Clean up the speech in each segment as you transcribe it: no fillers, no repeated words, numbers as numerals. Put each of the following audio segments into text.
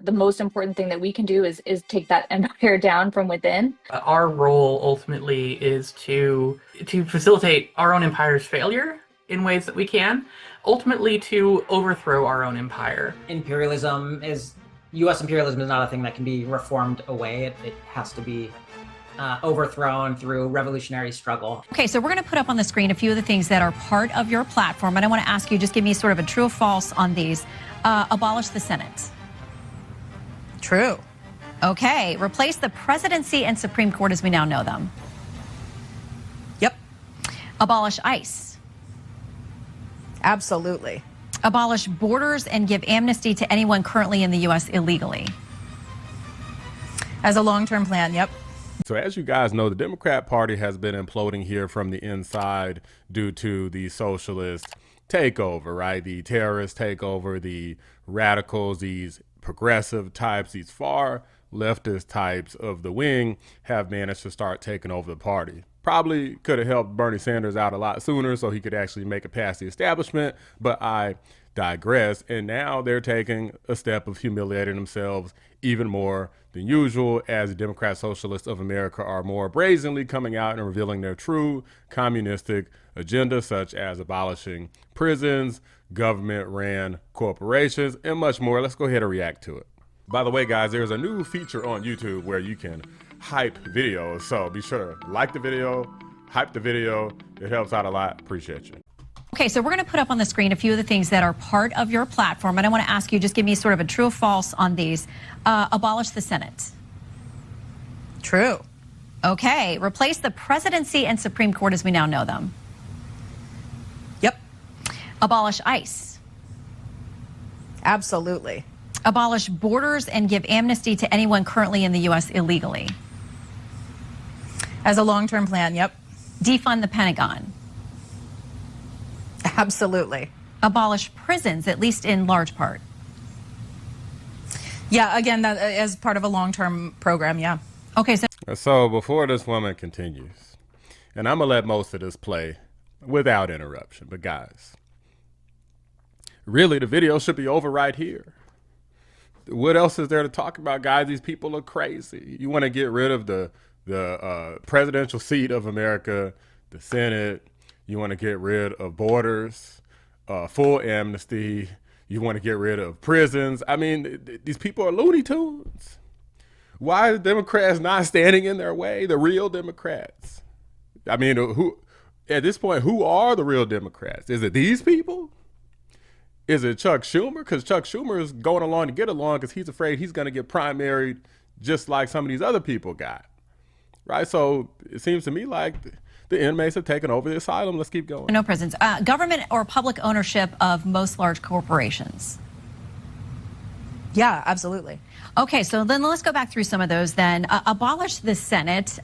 the most important thing that we can do is take that empire down from within. Our role ultimately is to facilitate our own empire's failure in ways that we can, ultimately to overthrow our own empire. U.S. imperialism is not a thing that can be reformed away. It has to be overthrown through revolutionary struggle. Okay, so we're going to put up on the screen a few of the things that are part of your platform, and I want to ask you, just give me sort of a true or false on these. Abolish the Senate. True. Okay, replace the presidency and Supreme Court as we now know them. Yep. Abolish ICE. Absolutely. Abolish borders and give amnesty to anyone currently in the U.S. illegally. As a long-term plan, yep. So as you guys know, the Democrat Party has been imploding here from the inside due to the socialist takeover, right? The terrorist takeover, the radicals, these progressive types, these far leftist types of the wing have managed to start taking over the party. Probably could have helped Bernie Sanders out a lot sooner so he could actually make it past the establishment, but I digress. And now they're taking a step of humiliating themselves even more than usual, as the Democrat Socialists of America are more brazenly coming out and revealing their true communistic agenda, such as abolishing prisons, government-ran corporations, and much more. Let's go ahead and react to it. By the way, guys, there's a new feature on YouTube where you can hype videos, so be sure to like the video, hype the video. It helps out a lot. Appreciate you. Okay, so we're going to put up on the screen a few of the things that are part of your platform, and I want to ask you, just give me sort of a true or false on these. Abolish the Senate. True. Okay, replace the presidency and Supreme Court as we now know them. Yep. Abolish ICE. Absolutely. Abolish borders and give amnesty to anyone currently in the U.S. illegally. As a long-term plan, yep. Defund the Pentagon. Absolutely. Abolish prisons, at least in large part. Yeah, again, that as part of a long-term program, yeah. Okay, so before this woman continues, and I'm going to let most of this play without interruption, but guys, really the video should be over right here. What else is there to talk about, guys? These people are crazy. You want to get rid of the presidential seat of America, the Senate. You want to get rid of borders, full amnesty. You want to get rid of prisons. I mean, these people are Looney Tunes. Why are the Democrats not standing in their way? The real Democrats. I mean, who at this point, who are the real Democrats? Is it these people? Is it Chuck Schumer? Because Chuck Schumer is going along to get along because he's afraid he's going to get primaried just like some of these other people got. Right? So it seems to me like the inmates have taken over the asylum. Let's keep going. No prisons. Government or public ownership of most large corporations. Yeah, absolutely. Okay, so then let's go back through some of those then. Abolish the Senate.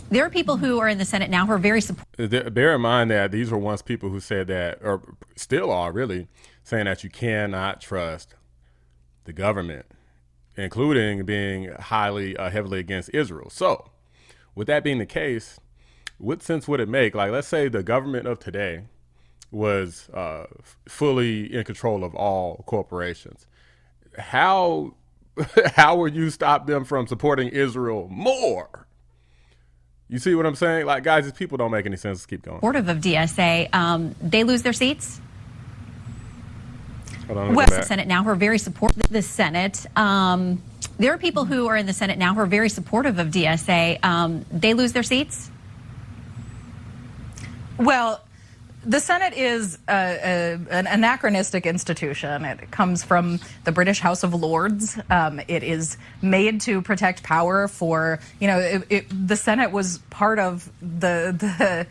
There are people who are in the Senate now who are very supportive. Bear in mind that these were once people who said that, or still are really, saying that you cannot trust the government, including being heavily against Israel. So with that being the case, what sense would it make? Like, let's say the government of today was fully in control of all corporations. How would you stop them from supporting Israel more? You see what I'm saying? Like, guys, these people don't make any sense. Let's keep going. Supportive of DSA, they lose their seats. Hold on, Well, the Senate now who are very supportive of the Senate. There are people who are in the Senate now who are very supportive of DSA. They lose their seats. Well, the Senate is an anachronistic institution. It comes from the British House of Lords. It is made to protect power for, the Senate was part of the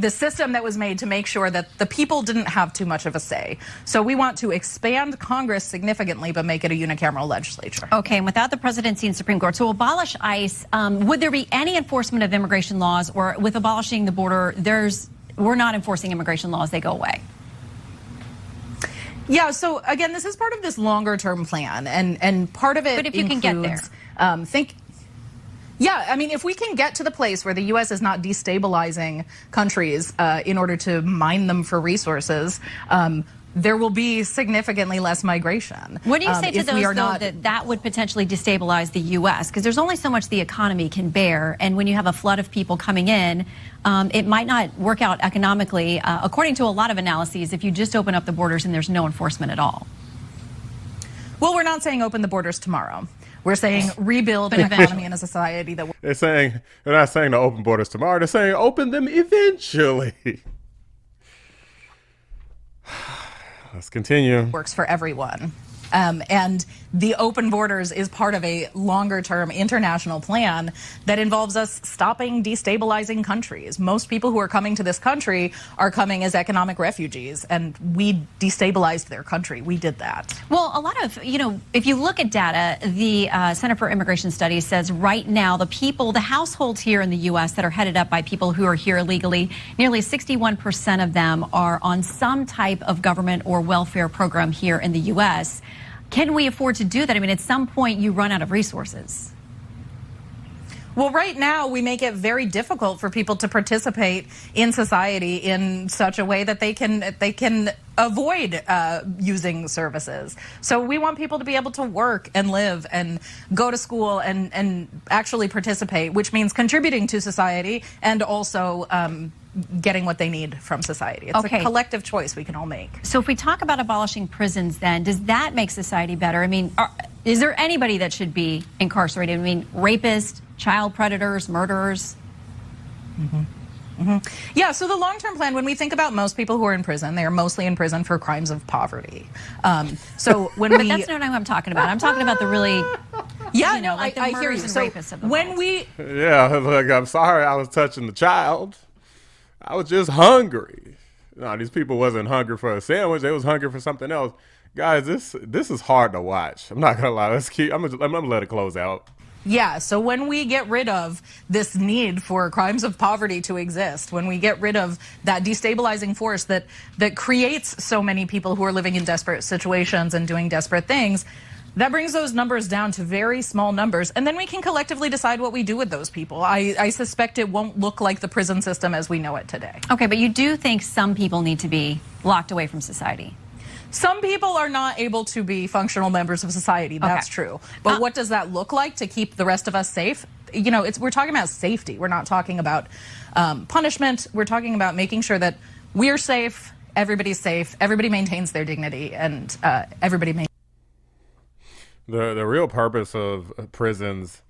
system that was made to make sure that the people didn't have too much of a say. So we want to expand Congress significantly, but make it a unicameral legislature. Okay, and without the presidency and Supreme Court, so abolish ICE, would there be any enforcement of immigration laws, or with abolishing the border, we're not enforcing immigration laws, they go away? Yeah, so again, this is part of this longer term plan, and part of it But if you includes, can get there. Yeah, I mean, if we can get to the place where the U.S. is not destabilizing countries in order to mine them for resources, there will be significantly less migration. What do you say to if we those, are though, not that would potentially destabilize the U.S.? Because there's only so much the economy can bear, and when you have a flood of people coming in, it might not work out economically, according to a lot of analyses, if you just open up the borders and there's no enforcement at all. Well, we're not saying open the borders tomorrow. We're saying rebuild an economy and a society that They're not saying to open borders tomorrow. They're saying open them eventually. Let's continue. works for everyone. And the open borders is part of a longer-term international plan that involves us stopping destabilizing countries. Most people who are coming to this country are coming as economic refugees, and we destabilized their country. We did that. Well, a lot of, if you look at data, the Center for Immigration Studies says right now the households here in the U.S. that are headed up by people who are here illegally, nearly 61% of them are on some type of government or welfare program here in the U.S. Can we afford to do that? I mean, at some point you run out of resources. Well, right now we make it very difficult for people to participate in society in such a way that they can avoid using services. So we want people to be able to work and live and go to school and actually participate, which means contributing to society and also getting what they need from society. It's a collective choice we can all make. So if we talk about abolishing prisons, then does that make society better? I mean, is there anybody that should be incarcerated? I mean, rapists, child predators, murderers? Yeah, so the long-term plan, when we think about most people who are in prison, they are mostly in prison for crimes of poverty. So when But that's not what I'm talking about. I'm talking about the really, like the I hear you. murderers and So rapists of the when world. Yeah, look, I'm sorry I was touching the child. I was just hungry. No, these people wasn't hungry for a sandwich. They was hungry for something else. Guys, this is hard to watch. I'm not gonna lie. I'm gonna let it close out. Yeah, so when we get rid of this need for crimes of poverty to exist, when we get rid of that destabilizing force that creates so many people who are living in desperate situations and doing desperate things, that brings those numbers down to very small numbers, and then we can collectively decide what we do with those people. I suspect it won't look like the prison system as we know it today. Okay, but you do think some people need to be locked away from society? Some people are not able to be functional members of society. That's true. But what does that look like to keep the rest of us safe? We're talking about safety. We're not talking about punishment. We're talking about making sure that we're safe, everybody maintains their dignity, and everybody maintains. The real purpose of prisons,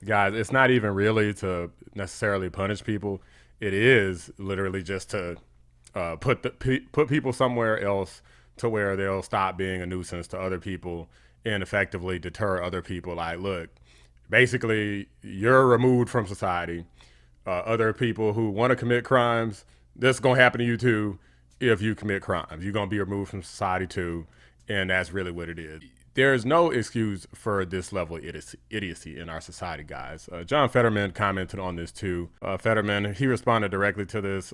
guys, it's not even really to necessarily punish people. It is literally just to put people somewhere else to where they'll stop being a nuisance to other people and effectively deter other people. Like, look, basically, you're removed from society. Other people who want to commit crimes, this is going to happen to you too if you commit crimes. You're going to be removed from society too, and that's really what it is. There is no excuse for this level of idiocy in our society, guys. John Fetterman commented on this too. Fetterman, he responded directly to this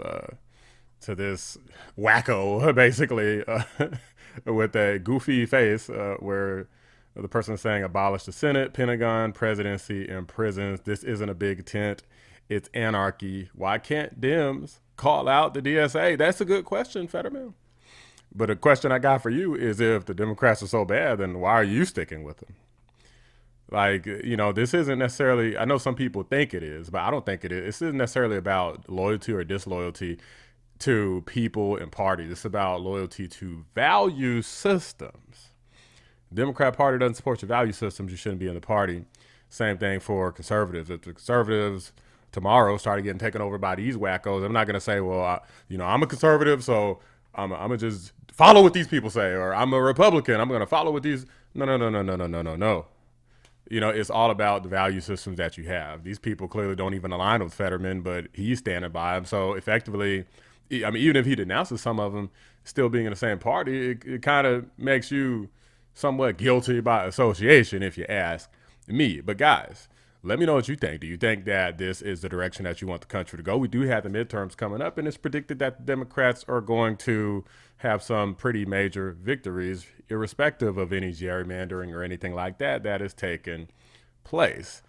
wacko, basically, with a goofy face, where the person is saying abolish the Senate, Pentagon, presidency, and prisons. This isn't a big tent. It's anarchy. Why can't Dems call out the DSA? That's a good question, Fetterman. But a question I got for you is, if the Democrats are so bad, then why are you sticking with them? Like, this isn't necessarily, I know some people think it is, but I don't think it is. This isn't necessarily about loyalty or disloyalty to people and parties. It's about loyalty to value systems. The Democrat Party doesn't support your value systems, you shouldn't be in the party. Same thing for conservatives. If the conservatives tomorrow started getting taken over by these wackos, I'm not going to say, well, I'm a conservative, so I'm going to just follow what these people say, or I'm a Republican, I'm going to follow what these. No. It's all about the value systems that you have. These people clearly don't even align with Fetterman, but he's standing by them. So effectively, even if he denounces some of them, still being in the same party, it kind of makes you somewhat guilty by association, if you ask me. But guys, let me know what you think. Do you think that this is the direction that you want the country to go? We do have the midterms coming up, and it's predicted that the Democrats are going to have some pretty major victories, irrespective of any gerrymandering or anything like that is taken place.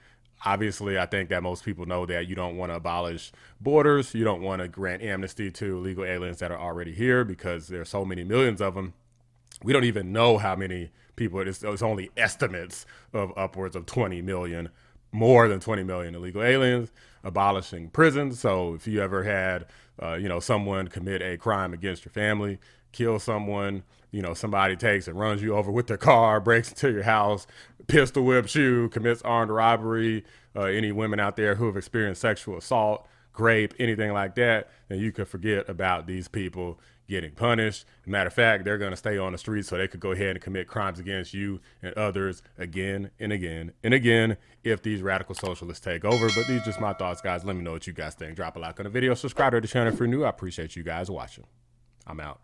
Obviously, I think that most people know that you don't want to abolish borders. You don't want to grant amnesty to illegal aliens that are already here, because there are so many millions of them. We don't even know how many people. It's only estimates of upwards of 20 million, more than 20 million illegal aliens. Abolishing prisons. So if you ever had, someone commit a crime against your family, kill someone, somebody takes and runs you over with their car, breaks into your house, pistol whips you, commits armed robbery, any women out there who have experienced sexual assault, rape, anything like that, then you could forget about these people getting punished. Matter of fact, they're going to stay on the streets so they could go ahead and commit crimes against you and others again and again and again if these radical socialists take over. But these are just my thoughts, guys. Let me know what you guys think. Drop a like on the video. Subscribe to the channel if you're new. I appreciate you guys watching. I'm out.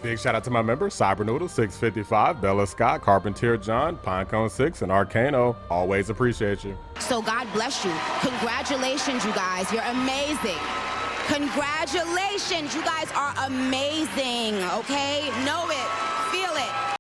Big shout out to my members, Cybernoodle 655, Bella Scott, Carpentier John, Pinecone 6, and Arcano. Always appreciate you. So God bless you. Congratulations, you guys. You're amazing. Congratulations. You guys are amazing, okay? Know it.